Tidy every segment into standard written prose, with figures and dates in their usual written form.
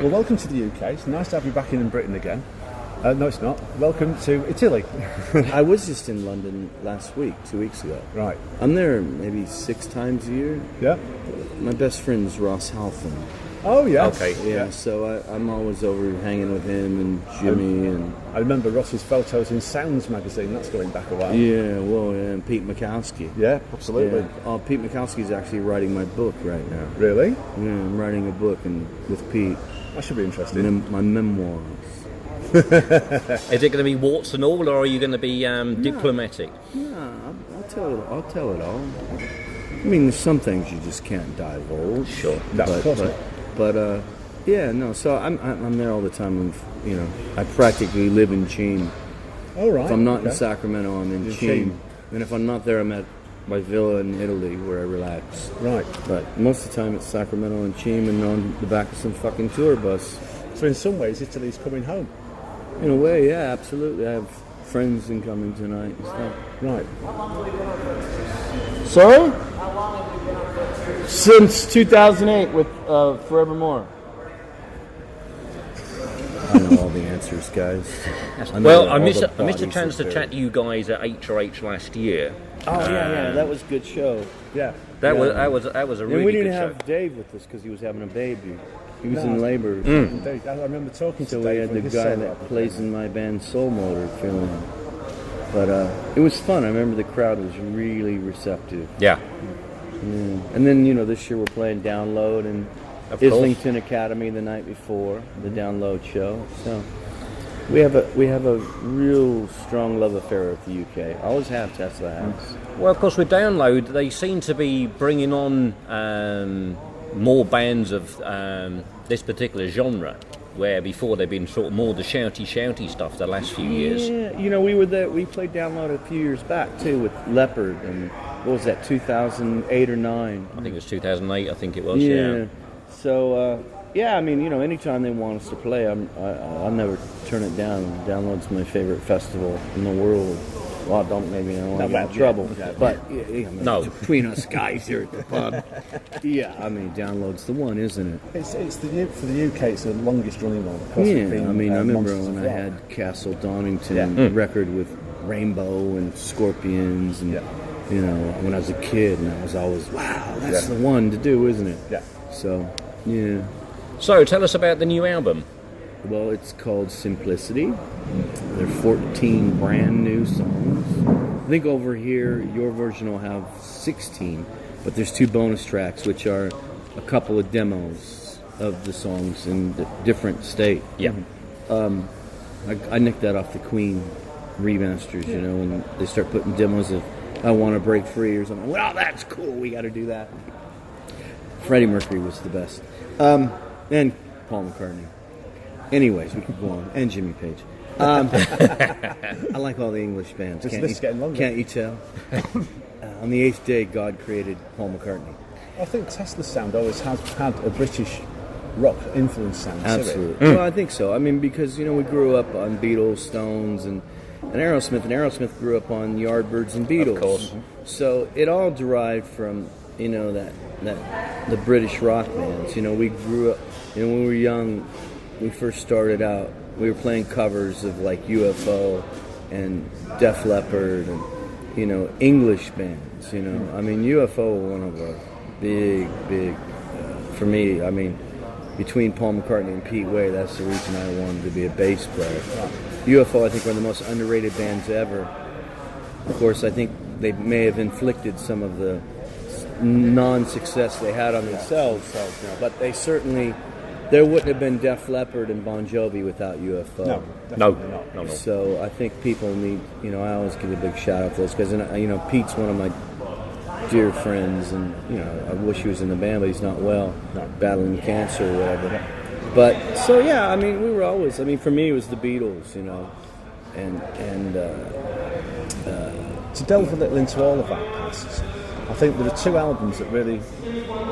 Well, welcome to the UK. It's nice to have you back in Britain again. No, it's not. Welcome to Italy. I was just in London last week, 2 weeks ago. Right. I'm there maybe 6 times a year. Yeah. My best friend's Ross Halfon. Oh, yeah. Okay. Yeah. So I'm always over hanging with him and Jimmy and. I remember Ross's photos in Sounds magazine. That's going back a while. Yeah. Well, and Pete Mikowski. Yeah, absolutely. Yeah. Pete Mikowski's actually writing my book right now. Really? Yeah, I'm writing a book with Pete. That should be interesting. My memoirs. Is it going to be warts and all, or are you going to be diplomatic? No, I'll tell it all. I mean, there's some things you just can't divulge. Sure. No, of course not. But yeah, no. So I'm there all the time. I practically live in Chim. Oh, right. If I'm not in Sacramento, I'm in Chim. And if I'm not there, I'm at my villa in Italy where I relax. Right. But most of the time, it's Sacramento and Chim, and on the back of some fucking tour bus. So in some ways, Italy's coming home. In a way, yeah, absolutely. I have friends incoming tonight and stuff. Right. Sorry? Since 2008 with Forevermore. I know all the answers, guys. Well, I missed a chance to chat to you guys at HRH last year. Oh yeah, that was a good show. Yeah. That was a really good show. And we didn't have Dave with us because he was having a baby. He was in labor. Indeed. I remember talking to So Dave. we had the guy that plays in my band Soul Motor filming. But it was fun. I remember the crowd was really receptive. Yeah. And then this year we're playing Download and Islington Academy the night before the Download show. So we have a real strong love affair with the UK. Always have. Tesla has. Well, of course, with Download, they seem to be bringing on more bands of this particular genre, where before they've been sort of more the shouty stuff the last few years. Yeah, we were there. We played Download a few years back too with Leopard, and what was that, 2008 or 9? I think it was 2008. I think it was. Yeah. So I mean, anytime they want us to play, I'll never turn it down. Download's my favorite festival in the world. Well, don't maybe I don't want to get in trouble, but No. Between us guys here at the pub, yeah, I mean, Download's the one, isn't it? It's for the UK. It's the longest running one. Of course, Yeah, it's been, I mean, I remember Monsters when of I Rock. had Castle Donington record with Rainbow and Scorpions, and when I was a kid, and I was always, wow, that's the one to do, isn't it? Yeah. So, yeah. So, tell us about the new album. Well, it's called Simplicity. There are 14 brand new songs. I think over here, your version will have 16, but there's 2 bonus tracks, which are a couple of demos of the songs in different state. Yeah. I nicked that off the Queen remasters, when they start putting demos of I Want to Break Free or something. Well, that's cool. We got to do that. Freddie Mercury was the best. And Paul McCartney. Anyways, we could go on. And Jimmy Page. I like all the English bands. This is getting longer. Can't you tell? On the 8th day, God created Paul McCartney. I think Tesla's sound always has had a British rock influence sound. Absolutely. Well, I think so. I mean, because, we grew up on Beatles, Stones, and Aerosmith. And Aerosmith grew up on Yardbirds and Beatles. Of course. So it all derived from, the British rock bands. We grew up, when we were young, we first started out, we were playing covers of like UFO and Def Leppard and, English bands, I mean, UFO were one of our big, for me, I mean, between Paul McCartney and Pete Way, that's the reason I wanted to be a bass player. UFO, I think, were the most underrated bands ever. Of course, I think they may have inflicted some of the non-success they had on themselves, but they certainly... There wouldn't have been Def Leppard and Bon Jovi without UFO. No. So I think people need, I always give a big shout out to those guys. And, Pete's one of my dear friends, and, I wish he was in the band, but he's not well, battling cancer or whatever. But, so yeah, I mean, we were always, for me it was the Beatles, and to delve a little into all of our pasts, I think there are 2 albums that really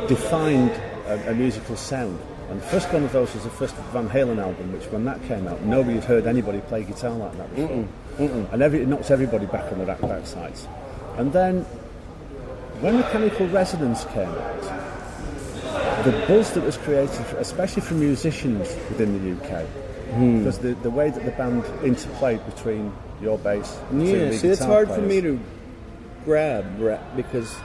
defined a musical sound. And the first one of those was the first Van Halen album, which when that came out, nobody had heard anybody play guitar like that before. And it knocked everybody back on the backsides. And then when Mechanical Resonance came out, the buzz that was created, especially for musicians within the UK, because the way that the band interplayed between your bass and two lead see, it's guitar hard for players, me to grab because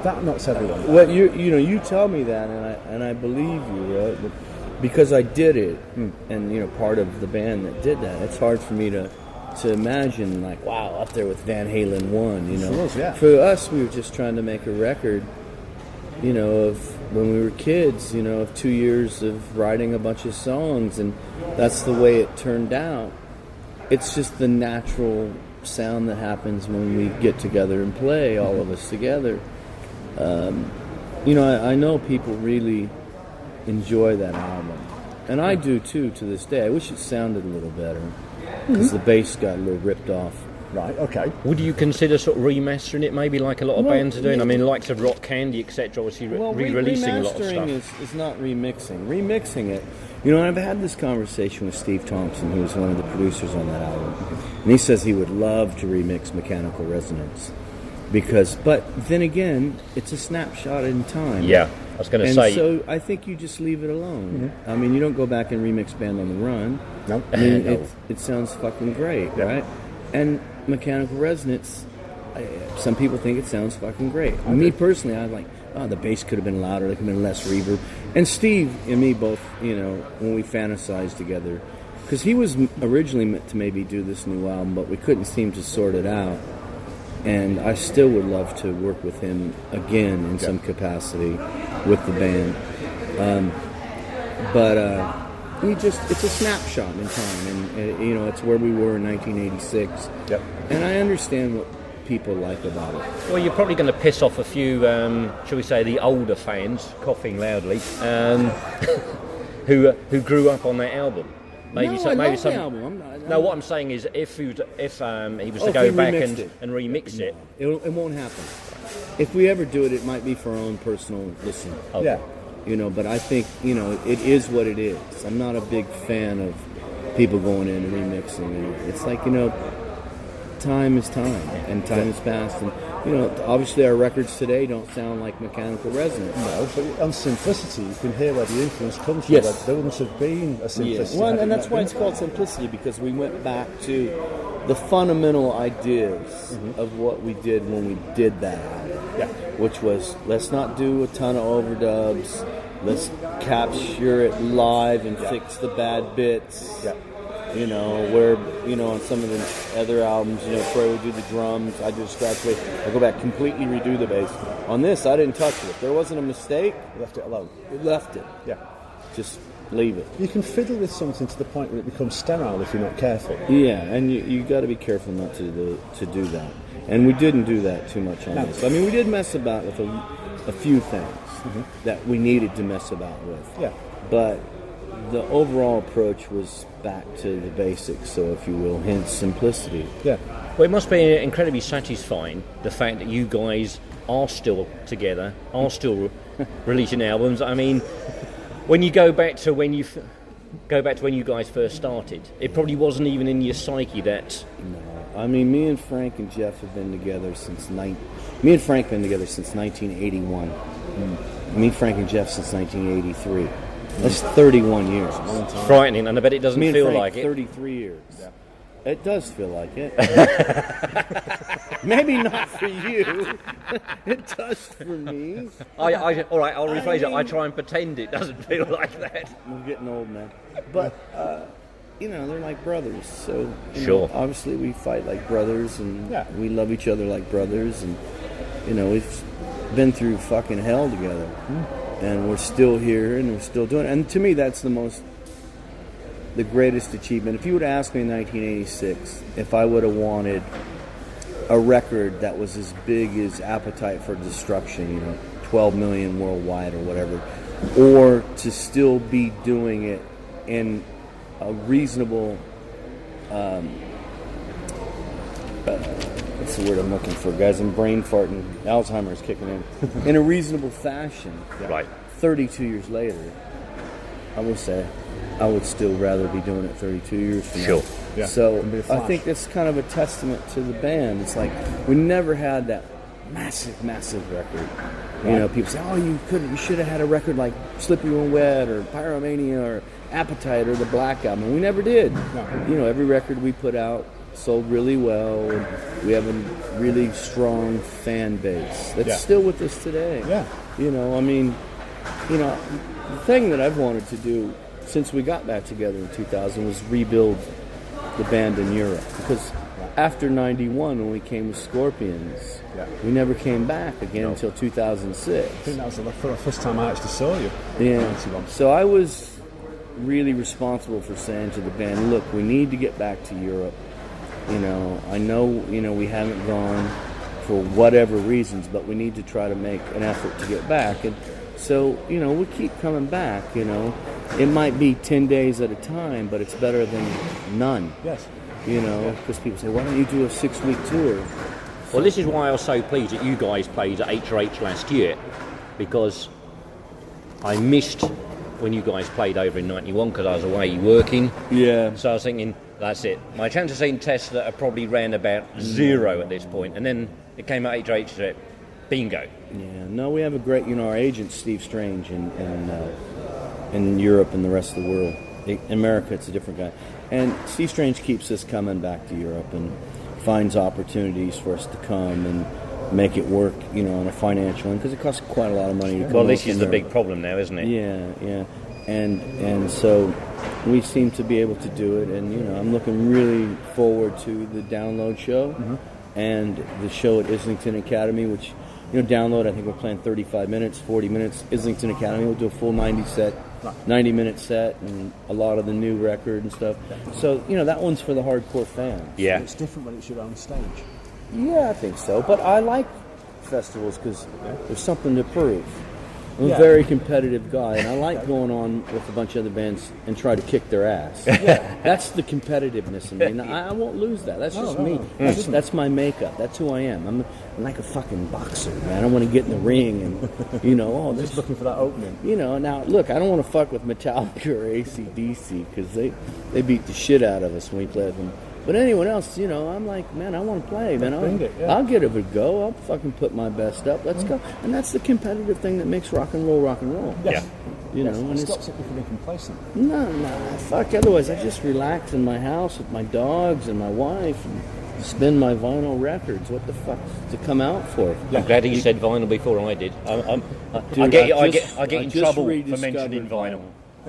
that knocks everyone. what you tell me that, and I believe you, right? But because I did it, and part of the band that did that, it's hard for me to imagine, like, wow, up there with Van Halen 1, For us, yeah. For us, we were just trying to make a record, of when we were kids, of 2 years of writing a bunch of songs, and that's the way it turned out. It's just the natural sound that happens when we get together and play, all of us together. I know people really enjoy that album, and I do too to this day. I wish it sounded a little better because the bass got a little ripped off. Right, okay. Would you consider sort of remastering it, maybe like a lot of bands are doing? I mean, likes of Rock Candy, etc. Obviously, re-releasing a lot of stuff. Remastering is not remixing. Remixing it, I've had this conversation with Steve Thompson, who was one of the producers on that album, and he says he would love to remix Mechanical Resonance but then again, it's a snapshot in time. Yeah, I was going to say. So I think you just leave it alone. I mean, you don't go back and remix Band on the Run. No. I mean, it sounds fucking great, right? And Mechanical Resonance, some people think it sounds fucking great. Me personally, I was like, oh, the bass could have been louder, there could have been less reverb. And Steve and me both, when we fantasized together, because he was originally meant to maybe do this new album, but we couldn't seem to sort it out. And I still would love to work with him again in some capacity with the band. It's a snapshot in time, and it's where we were in 1986. Yep. And I understand what people like about it. Well, you're probably going to piss off a few, shall we say, the older fans, coughing loudly, who grew up on that album. Maybe I love some. The album. No, what I'm saying is, if he was to go back and remix it, it won't happen. If we ever do it, it might be for our own personal listen. Okay. Yeah. But I think it is what it is. I'm not a big fan of people going in and remixing it. It's like time is time, and time has passed, and obviously our records today don't sound like Mechanical Resonance. No, but on Simplicity, you can hear where the influence comes from. Yes. There wouldn't have been a Simplicity. Well, and that's why it's called Simplicity, because we went back to the fundamental ideas of what we did when we did that album. Yeah. Which was, let's not do a ton of overdubs, let's capture it live and fix the bad bits. Yeah. Where, on some of the other albums, Troy would do the drums, I do the scratch bass, I go back, completely redo the bass. On this, I didn't touch it. If there wasn't a mistake, Left it alone. we left it. Yeah. Just leave it. You can fiddle with something to the point where it becomes sterile if you're not careful. Yeah, and you got to be careful not to do that. And we didn't do that too much on this. I mean, we did mess about with a few things that we needed to mess about with. Yeah. But the overall approach was back to the basics, so if you will, hence simplicity. Yeah. well, it must be incredibly satisfying the fact that you guys are still together, are still releasing albums. I mean, when you go back to when you guys first started, it probably wasn't even in your psyche that. No, I mean, me and Frank and Jeff have been together since 1981. Me, Frank, and Jeff since 1983. That's 31 years. It's frightening, and I bet it doesn't feel Frank, like it. 33 years. Yeah. It does feel like it. Maybe not for you. It does for me. All right, I'll rephrase it. I try and pretend it doesn't feel like that. We're getting old, man. But, they're like brothers. So, Sure. Obviously, we fight like brothers, and we love each other like brothers. And, we've been through fucking hell together. And we're still here, and we're still doing it. And to me, that's the greatest achievement. If you would ask me in 1986 if I would have wanted a record that was as big as Appetite for Destruction, 12 million worldwide or whatever, or to still be doing it in a reasonable, what's the word I'm looking for, guys? I'm brain farting. Alzheimer's kicking in. In a reasonable fashion. Right. 32 years later, I will say, I would still rather be doing it 32 years from now. Sure. Yeah. So I think that's kind of a testament to the band. It's like we never had that massive record You know, people say, "Oh, you should have had a record like Slippery When Wet or Pyromania or Appetite or the Black Album." And we never did. No. You know, every record we put out sold really well, and we have a really strong fan base that's still with us today. Yeah. You know, I mean, you know, the thing that I've wanted to do since we got back together in 2000 was rebuild the band in Europe, because after 91, when we came with Scorpions, we never came back again until 2006. I think that was the first time I actually saw you. Yeah. 91. So I was really responsible for saying to the band, look, we need to get back to Europe. You know, I know, you know, we haven't gone for whatever reasons, but we need to try to make an effort to get back. And so, you know, we keep coming back, you know. It might be 10 days at a time, but it's better than none. Yes. You know, because people say, why don't you do a 6-week tour? Well, this is why I was so pleased that you guys played at H&H last year, because I missed when you guys played over in 91 because I was away working. Yeah. So I was thinking, that's it. My chance of seeing Tesla are probably ran about 0 at this point. And then it came at H&H, said, bingo. Yeah. No, we have a great, you know, our agent, Steve Strange, in Europe and the rest of the world. In America, it's a different guy. And Steve Strange keeps us coming back to Europe and finds opportunities for us to come and make it work, you know, on a financial end, because it costs quite a lot of money to come. Well, this is the big problem now, isn't it? Yeah. And so we seem to be able to do it, and, you know, I'm looking really forward to the Download show and the show at Islington Academy, which, you know, Download, I think we're playing 35 minutes, 40 minutes. Islington Academy, we'll do a full 90-minute set, and a lot of the new record and stuff. So, you know, that one's for the hardcore fans. Yeah. It's different when it's your own stage. Yeah, I think so. But I like festivals because there's something to prove. I'm a very competitive guy, and I like going on with a bunch of other bands and try to kick their ass. That's the competitiveness in me. And I won't lose that. That's just me. That's my makeup. That's who I am. I'm like a fucking boxer, man. I want to get in the ring and, you know, Just looking for that opening. You know, now, look, I don't want to fuck with Metallica or AC/DC because they beat the shit out of us when we play with them. But anyone else, you know, I'm like, man, I want to play, man. I'll give it a go. I'll fucking put my best up. Let's go. And that's the competitive thing that makes rock and roll. Yeah. You know, it stops it from being complacent. No, fuck. Otherwise, I just relax in my house with my dogs and my wife and spin my vinyl records. What the fuck to come out for? I'm glad he said vinyl before I did. Dude, I get in trouble for mentioning vinyl.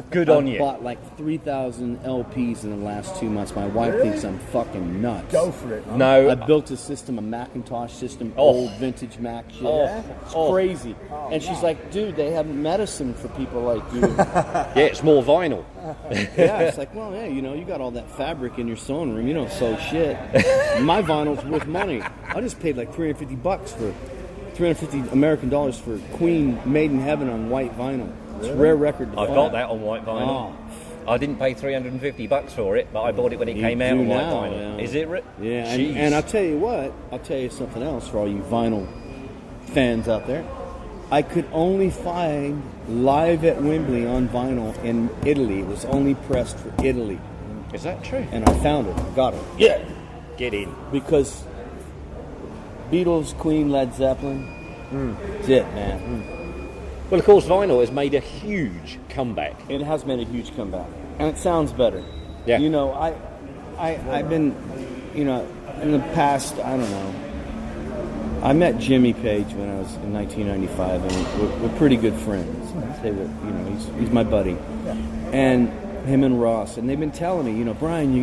Good on you. I bought like 3,000 LPs in the last 2 months. My wife thinks I'm fucking nuts. Go for it, man. No. I built a system, a Macintosh system, old vintage Mac shit. It's crazy. And she's like, dude, they have medicine for people like you. Yeah, it's more vinyl. Yeah, it's like, well, yeah, you know, you got all that fabric in your sewing room. You don't sew shit. My vinyl's worth money. I just paid like $350 for 350 American dollars for Queen Made in Heaven on white vinyl. It's a rare record to I've find. got that on white vinyl. I didn't pay $350 for it, but I bought it when it came out on white vinyl. Yeah. Is it? Yeah, and I'll tell you what, I'll tell you something else for all you vinyl fans out there. I could only find Live at Wembley on vinyl in Italy. It was only pressed for Italy. Is that true? And I found it. I got it. Yeah. Get in. Because Beatles, Queen, Led Zeppelin, that's it, man. Well, of course, vinyl has made a huge comeback. It has made a huge comeback, and it sounds better. Yeah. You know, I've been, you know, in the past, I don't know. I met Jimmy Page when I was in 1995, and we're pretty good friends. You know, he's my buddy, and him and Ross, and they've been telling me, you know, Brian,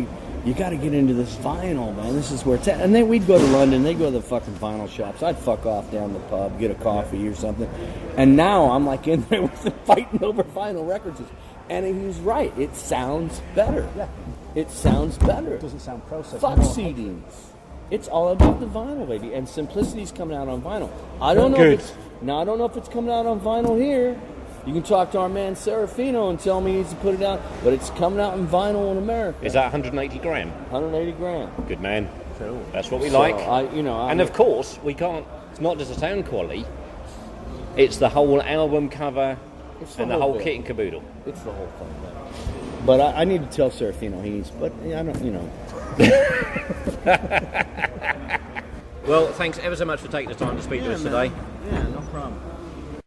you got to get into this vinyl, man. This is where it's at. And then we'd go to London. They'd go to the fucking vinyl shops. I'd fuck off down the pub, get a coffee or something. And now I'm like in there with them fighting over vinyl records. And he was right. It sounds better. Yeah. It sounds better. It doesn't sound processed. Fuck CDs. It's all about the vinyl, baby. And Simplicity's coming out on vinyl. I don't know if it's coming out on vinyl here. You can talk to our man Serafino and tell me he needs to put it out, but it's coming out in vinyl in America. Is that 180 gram? 180 grand. Good man. Cool. That's what we like. And of course, we can't. It's not just the sound quality. It's the whole album cover and the whole kit and caboodle. It's the whole thing. Man. But I need to tell Serafino but I don't, you know. Well, thanks ever so much for taking the time to speak to us today. Yeah, no problem.